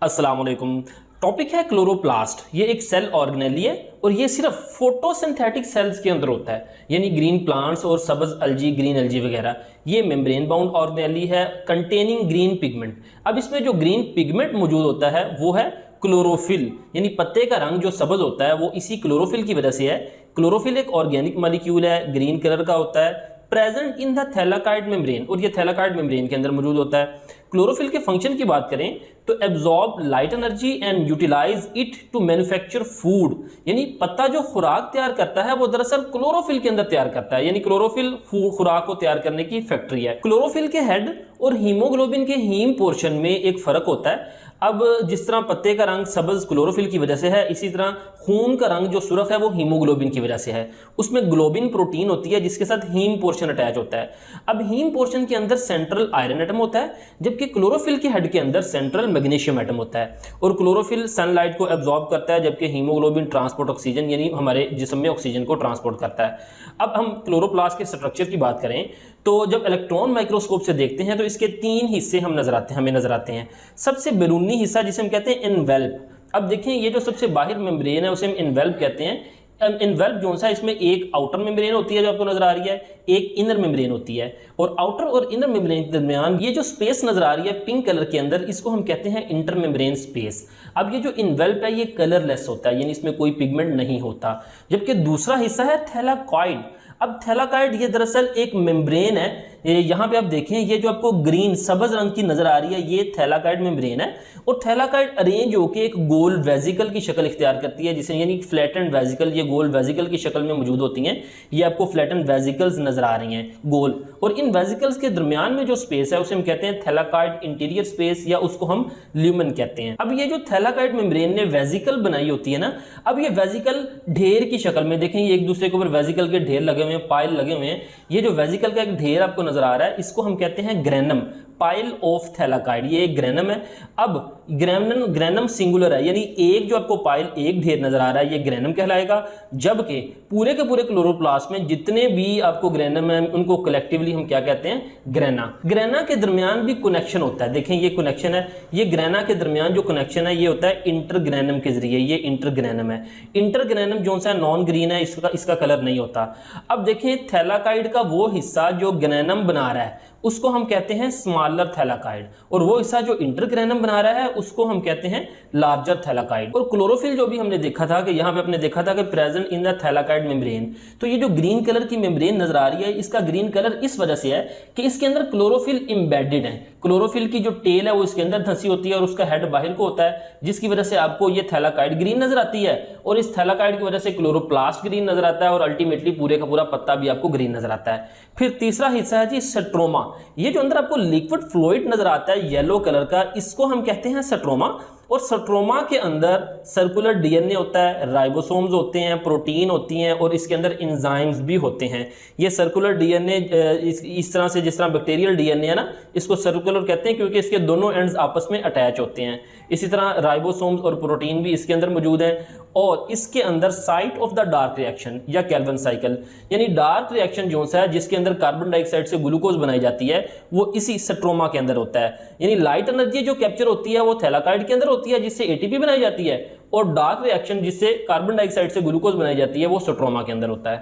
अस्सलाम वालेकुम। टॉपिक है क्लोरोप्लास्ट। ये एक सेल ऑर्गेनेली है और ये सिर्फ फोटोसिंथेटिक सेल्स के अंदर होता है, यानी ग्रीन प्लांट्स और सब्ज अलजी, ग्रीन अलजी वगैरह। ये मेम्ब्रेन बाउंड ऑर्गेनेली है कंटेनिंग ग्रीन पिगमेंट। अब इसमें जो ग्रीन पिगमेंट मौजूद होता है वो है क्लोरोफिल, यानी पत्ते का रंग जो सब्ज होता है वो इसी क्लोरोफिल की वजह से है। क्लोरोफिल एक ऑर्गेनिक मॉलिक्यूल है, ग्रीन कलर का होता है, present in the thylakoid membrane, और ये थैलाकाइड मेम्ब्रेन के अंदर मौजूद होता है। क्लोरोफिल के फंक्शन की बात करें तो absorb light energy and utilize it to manufacture food, यानी पत्ता जो खुराक तैयार करता है वो दरअसल क्लोरोफिल के अंदर तैयार करता है, यानी क्लोरोफिल खुराक को तैयार करने की फैक्ट्री है। क्लोरोफिल के हेड और हीमोग्लोबिन के हीम पोर्शन में एक फर्क होता है। अब जिस तरह पत्ते का रंग सब्ज क्लोरोफिल की वजह से है, इसी तरह खून का रंग जो सुर्ख है वो हीमोग्लोबिन की वजह से है। उसमें ग्लोबिन प्रोटीन होती है जिसके साथ हीम पोर्शन अटैच होता है। अब हीम पोर्शन के अंदर सेंट्रल आयरन एटम होता है, जबकि क्लोरोफिल के हेड के अंदर सेंट्रल मैग्नीशियम एटम होता है। और क्लोरोफिल सनलाइट को एब्जॉर्ब करता है, जबकि हीमोग्लोबिन ट्रांसपोर्ट ऑक्सीजन, यानी हमारे जिस्म में ऑक्सीजन को ट्रांसपोर्ट करता है। अब हम क्लोरोप्लास्ट के स्ट्रक्चर की बात करें तो जब इलेक्ट्रॉन माइक्रोस्कोप से देखते हैं तो इसके तीन हिस्से हमें नजर आते हैं। सबसे बैरूनी हिस्सा जिसे हम कहते हैं इनवेल्प। अब देखें, ये जो सबसे बाहर मेम्ब्रेन है उसे हम इनवेल्प कहते हैं। इनवेल्प जो सा इसमें एक आउटर मेम्ब्रेन होती है जो आपको नजर आ रही है, एक इनर मेम्ब्रेन होती है, और आउटर और इनर मेम्ब्रेन के दरमियान ये जो स्पेस नजर आ रही है पिंक कलर के अंदर, इसको हम कहते हैं इंटर मेम्ब्रेन स्पेस। अब ये जो इनवेल्प है ये कलरलेस होता है, यानी इसमें कोई पिगमेंट नहीं होता। जबकि दूसरा हिस्सा है थैलाकॉइड। अब थैलाकॉइड ये दरअसल एक मेम्ब्रेन है। यहाँ पे आप देखें, ये जो आपको ग्रीन सब्ज रंग की नजर आ रही है ये थैलाकॉइड मेम्ब्रेन है, और थैलाकॉइड अरेंज होकर एक गोल वेजिकल की शक्ल इख्तियार करती है, जिसे यानी फ्लैटेंड वेजिकल, ये गोल वेजिकल की शक्ल में मौजूद होती हैं। ये आपको फ्लैटेंड वेजिकल्स नजर आ रही हैं गोल, और इन वेजिकल्स के दरमियान में जो स्पेस है उसे हम कहते हैं थैलाकॉइड इंटीरियर स्पेस, या उसको हम ल्यूमेन कहते हैं। अब ये जो थैलाकॉइड मेम्ब्रेन ने वेजिकल बनाई होती है ना, अब ये वेजिकल ढेर की शक्ल में, देखें ये एक दूसरे के ऊपर वेजिकल के ढेर लगे हुए हैं, पाइल लगे हुए हैं। ये जो वेजिकल का एक ढेर आपको नजर आ रहा है इसको हम कहते हैं ग्रेनम, पाइल ऑफ थैलाकॉइड, ये एक ग्रेनम है। अब ग्रेनम सिंगुलर है, यानी एक जो आपको पाइल एक ढेर नजर आ रहा है ये ग्रेनम कहलाएगा, जबकि पूरे के पूरे क्लोरोप्लास्ट में जितने भी आपको ग्रेनम है उनको कलेक्टिवली हम क्या कहते हैं, ग्रेना। ग्रेना के दरमियान भी कनेक्शन होता है, देखें ये कनेक्शन है, ये ग्रेना के दरमियान जो कनेक्शन है ये होता है इंटरग्रेनम के जरिए, ये इंटरग्रेनम है। इंटरग्रेनम जो सा नॉन ग्रीन है, इसका कलर नहीं होता। अब देखें थैलाकॉइड का वो हिस्सा जो ग्रेनम बना रहा है उसको हम कहते हैं स्मॉलर थैलाकॉइड, और वो हिस्सा जो इंटरग्रेनम बना रहा है उसको हम कहते हैं लार्जर थैलाकॉइड। और क्लोरोफिल जो भी हमने देखा था कि यहाँ पे आपने देखा था कि present in the thylakoid membrane, तो ये जो ग्रीन कलर की मेम्ब्रेन नजर आ रही है इसका ग्रीन कलर इस वजह से है कि इसके अंदर क्लोरोफिल इंबेडेड है। क्लोरोफिल की जो टेल है वो इसके अंदर धंसी होती है और उसका हेड बाहर को होता है, जिसकी वजह से आपको ये थैलाकॉइड ग्रीन नजर आती है, और इस थैलाकॉइड की वजह से क्लोरोप्लास्ट ग्रीन नजर आता है, और अल्टीमेटली पूरे का पूरा पत्ता भी आपको ग्रीन नजर आता है। फिर तीसरा हिस्सा है जी स्ट्रोमा। ये जो अंदर आपको लिक्विड फ्लूइड नजर आता है येलो कलर का, इसको हम कहते हैं स्ट्रोमा। और स्ट्रोमा के अंदर सर्कुलर डीएनए होता है, राइबोसोम्स होते हैं, प्रोटीन होती हैं, और इसके अंदर एंजाइम्स भी होते हैं। ये सर्कुलर डीएनए इस तरह से, जिस तरह बैक्टीरियल डीएनए है ना, इसको सर्कुलर कहते हैं क्योंकि इसके दोनों एंड्स आपस में अटैच होते हैं। इसी तरह राइबोसोम्स और प्रोटीन भी इसके अंदर मौजूद हैं। और इसके अंदर site of the dark reaction या कैल्विन साइकिल, यानी डार्क रिएक्शन जो सा है जिसके अंदर कार्बन डाइऑक्साइड से ग्लूकोज बनाई जाती है वो इसी स्ट्रोमा के अंदर होता है। यानी लाइट एनर्जी जो कैप्चर होती है वो थैलाकॉइड के अंदर होती है जिससे एटीपी बनाई जाती है, और डार्क रिएक्शन जिससे कार्बन डाइऑक्साइड से ग्लूकोज बनाई जाती है वो स्ट्रोमा के अंदर होता है।